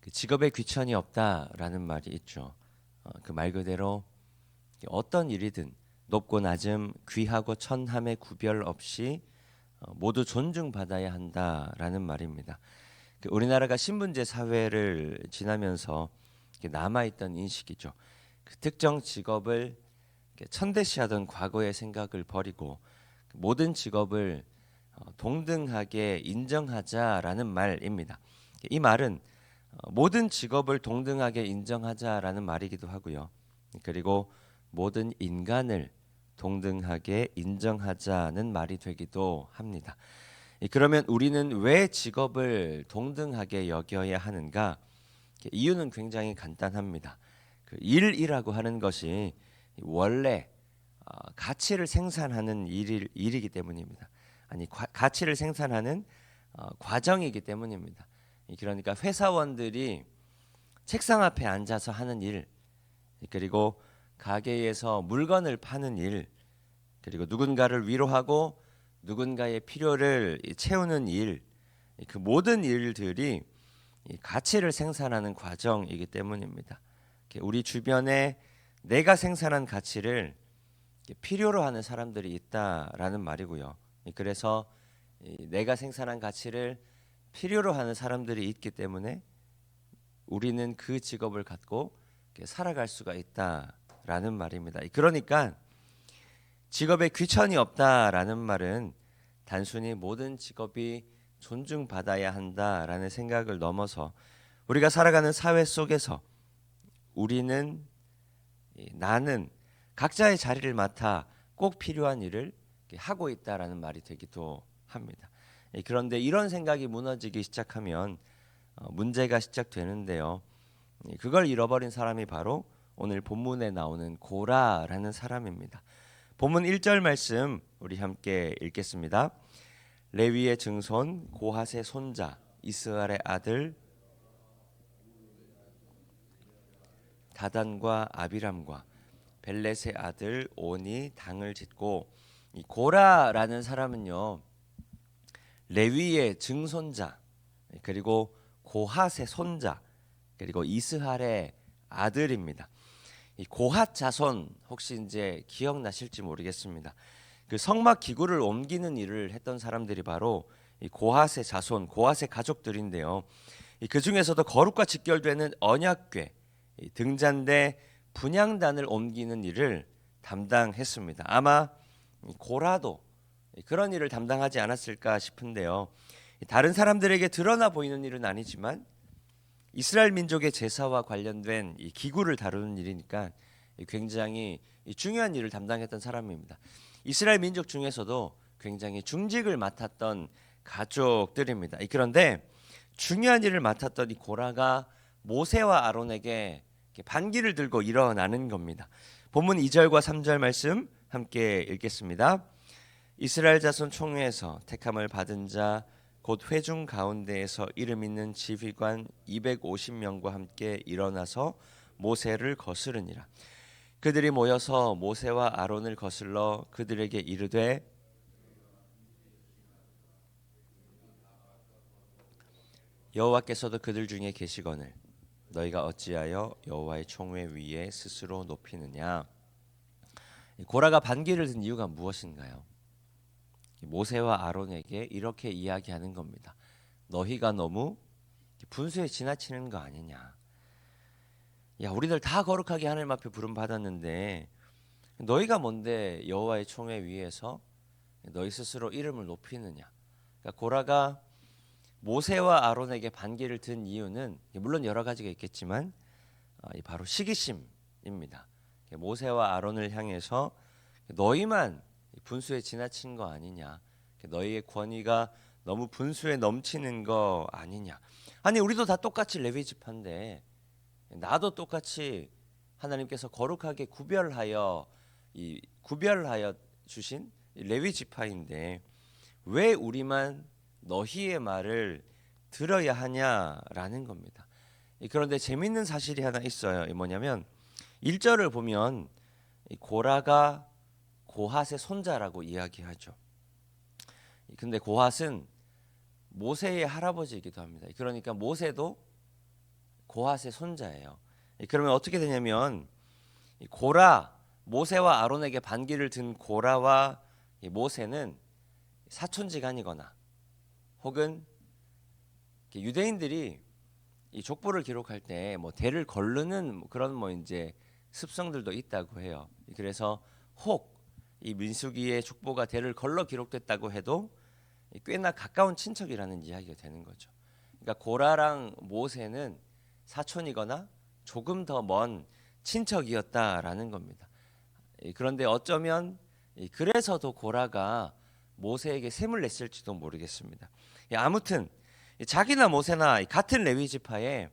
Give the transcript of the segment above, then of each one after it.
그 직업에 귀천이 없다라는 말이 있죠. 그 말 그대로 어떤 일이든 높고 낮음, 귀하고 천함의 구별 없이 모두 존중받아야 한다라는 말입니다. 그 우리나라가 신분제 사회를 지나면서 남아있던 인식이죠. 그 특정 직업을 천대시하던 과거의 생각을 버리고 모든 직업을 동등하게 인정하자라는 말입니다. 이 말은 모든 직업을 동등하게 인정하자라는 말이기도 하고요. 그리고 모든 인간을 동등하게 인정하자는 말이 되기도 합니다. 그러면 우리는 왜 직업을 동등하게 여겨야 하는가? 이유는 굉장히 간단합니다. 그 일이라고 하는 것이 원래 가치를 생산하는 일이기 때문입니다. 아니 가치를 생산하는 과정이기 때문입니다. 그러니까 회사원들이 책상 앞에 앉아서 하는 일, 그리고 가게에서 물건을 파는 일, 그리고 누군가를 위로하고 누군가의 필요를 채우는 일, 그 모든 일들이 가치를 생산하는 과정이기 때문입니다. 우리 주변에 내가 생산한 가치를 필요로 하는 사람들이 있다라는 말이고요. 그래서 내가 생산한 가치를 필요로 하는 사람들이 있기 때문에 우리는 그 직업을 갖고 살아갈 수가 있다라는 말입니다. 그러니까 직업에 귀천이 없다라는 말은 단순히 모든 직업이 존중받아야 한다라는 생각을 넘어서 우리가 살아가는 사회 속에서 우리는 나는 각자의 자리를 맡아 꼭 필요한 일을 하고 있다라는 말이 되기도 합니다. 그런데 이런 생각이 무너지기 시작하면 문제가 시작되는데요. 그걸 잃어버린 사람이 바로 오늘 본문에 나오는 고라라는 사람입니다. 본문 1절 말씀 우리 함께 읽겠습니다. 레위의 증손 고핫의 손자 이스라엘의 아들 다단과 아비람과 벨렛의 아들 온이 당을 짓고, 이 고라라는 사람은요 레위의 증손자, 그리고 고핫의 손자, 그리고 이스할의 아들입니다. 이 고핫 자손 혹시 이제 기억나실지 모르겠습니다. 그 성막 기구를 옮기는 일을 했던 사람들이 바로 이 고핫의 자손, 고핫의 가족들인데요. 그 중에서도 거룩과 직결되는 언약궤, 등잔대 분향단을 옮기는 일을 담당했습니다. 아마 고라도 그런 일을 담당하지 않았을까 싶은데요. 다른 사람들에게 드러나 보이는 일은 아니지만 이스라엘 민족의 제사와 관련된 이 기구를 다루는 일이니까 굉장히 중요한 일을 담당했던 사람입니다. 이스라엘 민족 중에서도 굉장히 중직을 맡았던 가족들입니다. 그런데 중요한 일을 맡았던 이 고라가 모세와 아론에게 반기를 들고 일어나는 겁니다. 본문 2절과 3절 말씀 함께 읽겠습니다. 이스라엘 자손 총회에서 택함을 받은 자 곧 회중 가운데에서 이름 있는 지휘관 250명과 함께 일어나서 모세를 거스르니라. 그들이 모여서 모세와 아론을 거슬러 그들에게 이르되 여호와께서도 그들 중에 계시거늘 너희가 어찌하여 여호와의 총회 위에 스스로 높이느냐. 고라가 반기를 든 이유가 무엇인가요? 모세와 아론에게 이렇게 이야기하는 겁니다. 너희가 너무 분수에 지나치는 거 아니냐. 야, 우리들 다 거룩하게 하나님 앞에 부름 받았는데 너희가 뭔데 여호와의 총회 위에서 너희 스스로 이름을 높이느냐. 그러니까 고라가 모세와 아론에게 반기를 든 이유는 물론 여러 가지가 있겠지만 바로 시기심입니다. 모세와 아론을 향해서 너희만 분수에 지나친 거 아니냐, 너희의 권위가 너무 분수에 넘치는 거 아니냐. 아니 우리도 다 똑같이 레위 지파인데 나도 똑같이 하나님께서 거룩하게 구별하여 주신 레위 지파인데 왜 우리만 너희의 말을 들어야 하냐라는 겁니다. 그런데 재밌는 사실이 하나 있어요. 뭐냐면 1절을 보면 고라가 고핫의 손자라고 이야기하죠. 근데 고핫은 모세의 할아버지이기도 합니다. 그러니까 모세도 고핫의 손자예요. 그러면 어떻게 되냐면 이 고라, 모세와 아론에게 반기를 든 고라와 이 모세는 사촌지간이거나 혹은 유대인들이 이 족보를 기록할 때 뭐 대를 거르는 그런 뭐 이제 습성들도 있다고 해요. 그래서 혹 이 민수기의 족보가 대를 걸러 기록됐다고 해도 꽤나 가까운 친척이라는 이야기가 되는 거죠. 그러니까 고라랑 모세는 사촌이거나 조금 더 먼 친척이었다라는 겁니다. 그런데 어쩌면 그래서도 고라가 모세에게 셈을 냈을지도 모르겠습니다. 아무튼 자기나 모세나 같은 레위 지파에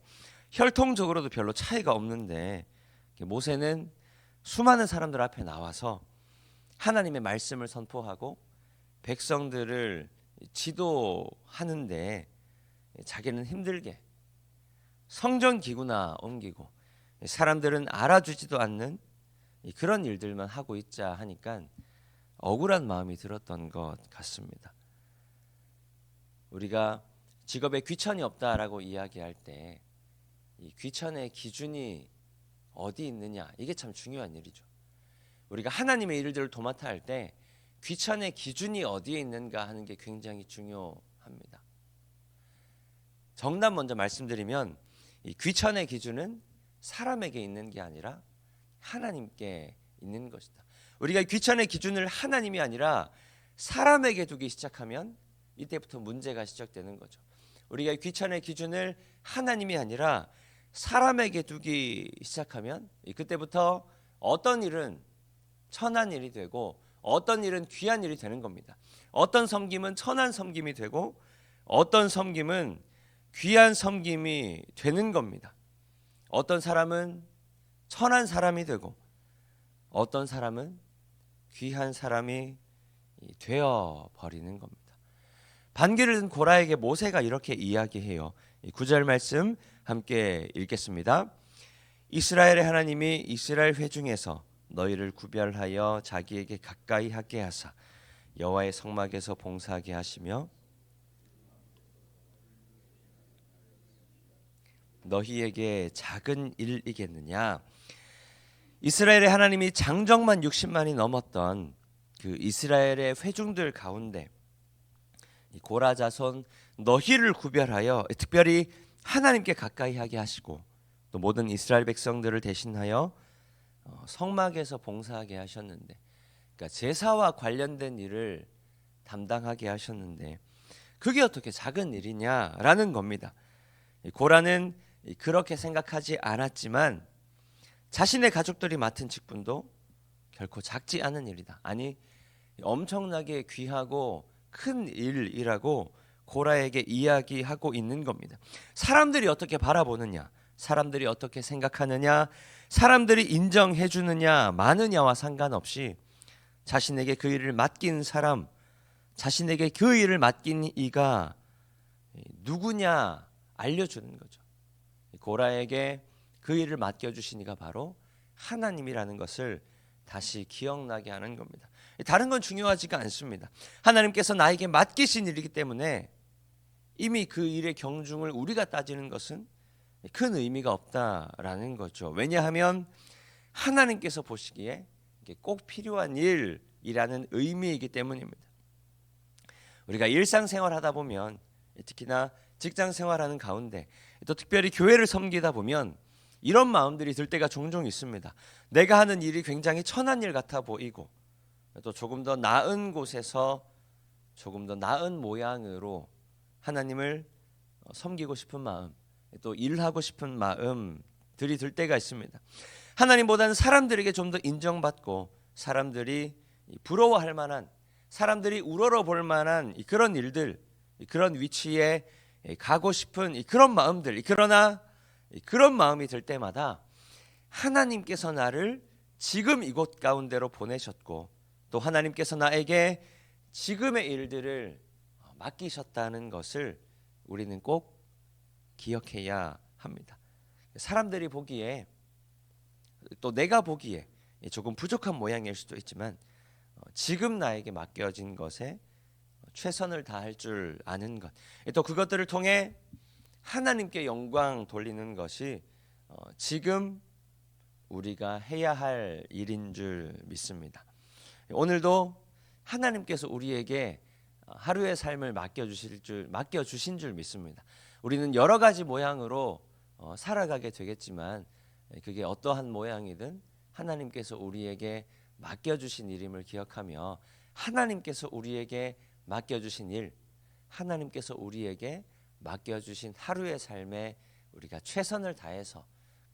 혈통적으로도 별로 차이가 없는데 모세는 수많은 사람들 앞에 나와서 하나님의 말씀을 선포하고 백성들을 지도하는데 자기는 힘들게 성전 기구나 옮기고 사람들은 알아주지도 않는 그런 일들만 하고 있자 하니까 억울한 마음이 들었던 것 같습니다. 우리가 직업에 귀천이 없다라고 이야기할 때 이 귀천의 기준이 어디 있느냐, 이게 참 중요한 일이죠. 우리가 하나님의 일들을 도맡아 할 때 귀천의 기준이 어디에 있는가 하는 게 굉장히 중요합니다. 정답 먼저 말씀드리면 이 귀천의 기준은 사람에게 있는 게 아니라 하나님께 있는 것이다. 우리가 귀천의 기준을 하나님이 아니라 사람에게 두기 시작하면 이때부터 문제가 시작되는 거죠. 우리가 귀천의 기준을 하나님이 아니라 사람에게 두기 시작하면 그때부터 어떤 일은 천한 일이 되고 어떤 일은 귀한 일이 되는 겁니다. 어떤 섬김은 천한 섬김이 되고 어떤 섬김은 귀한 섬김이 되는 겁니다. 어떤 사람은 천한 사람이 되고 어떤 사람은 귀한 사람이 되어 버리는 겁니다. 반기를 든 고라에게 모세가 이렇게 이야기해요. 9절 말씀 함께 읽겠습니다. 이스라엘의 하나님이 이스라엘 회중에서 너희를 구별하여 자기에게 가까이 하게 하사 여호와의 성막에서 봉사하게 하시며 너희에게 작은 일이겠느냐. 이스라엘의 하나님이 장정만 60만이 넘었던 그 이스라엘의 회중들 가운데 고라 자손 너희를 구별하여 특별히 하나님께 가까이 하게 하시고 또 모든 이스라엘 백성들을 대신하여 성막에서 봉사하게 하셨는데, 그러니까 제사와 관련된 일을 담당하게 하셨는데 그게 어떻게 작은 일이냐라는 겁니다. 고라는 그렇게 생각하지 않았지만 자신의 가족들이 맡은 직분도 결코 작지 않은 일이다. 아니 엄청나게 귀하고 큰 일이라고 고라에게 이야기하고 있는 겁니다. 사람들이 어떻게 바라보느냐, 사람들이 어떻게 생각하느냐, 사람들이 인정해 주느냐 마느냐와 상관없이 자신에게 그 일을 맡긴 사람, 자신에게 그 일을 맡긴 이가 누구냐 알려주는 거죠. 고라에게 그 일을 맡겨주신 이가 바로 하나님이라는 것을 다시 기억나게 하는 겁니다. 다른 건 중요하지가 않습니다. 하나님께서 나에게 맡기신 일이기 때문에 이미 그 일의 경중을 우리가 따지는 것은 큰 의미가 없다라는 거죠. 왜냐하면 하나님께서 보시기에 꼭 필요한 일이라는 의미이기 때문입니다. 우리가 일상생활 하다 보면 특히나 직장생활하는 가운데 또 특별히 교회를 섬기다 보면 이런 마음들이 들 때가 종종 있습니다. 내가 하는 일이 굉장히 천한 일 같아 보이고 또 조금 더 나은 곳에서 조금 더 나은 모양으로 하나님을 섬기고 싶은 마음, 또 일하고 싶은 마음들이 들 때가 있습니다. 하나님보다는 사람들에게 좀 더 인정받고 사람들이 부러워할 만한, 사람들이 우러러 볼 만한 그런 일들, 그런 위치에 가고 싶은 그런 마음들, 그러나 그런 마음이 들 때마다 하나님께서 나를 지금 이곳 가운데로 보내셨고 또 하나님께서 나에게 지금의 일들을 맡기셨다는 것을 우리는 꼭 기억해야 합니다. 사람들이 보기에 또 내가 보기에 조금 부족한 모양일 수도 있지만 지금 나에게 맡겨진 것에 최선을 다할 줄 아는 것, 또 그것들을 통해 하나님께 영광 돌리는 것이 지금 우리가 해야 할 일인 줄 믿습니다. 오늘도 하나님께서 우리에게 하루의 삶을 맡겨주신 줄 믿습니다. 우리는 여러 가지 모양으로 살아가게 되겠지만 그게 어떠한 모양이든 하나님께서 우리에게 맡겨주신 일임을 기억하며 하나님께서 우리에게 맡겨주신 일, 하나님께서 우리에게 맡겨주신 하루의 삶에 우리가 최선을 다해서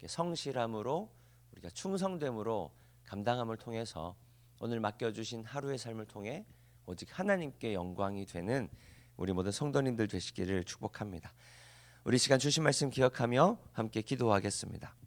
성실함으로 우리가 충성됨으로 감당함을 통해서 오늘 맡겨주신 하루의 삶을 통해 오직 하나님께 영광이 되는 우리 모든 성도님들 되시기를 축복합니다. 우리 시간 주신 말씀 기억하며 함께 기도하겠습니다.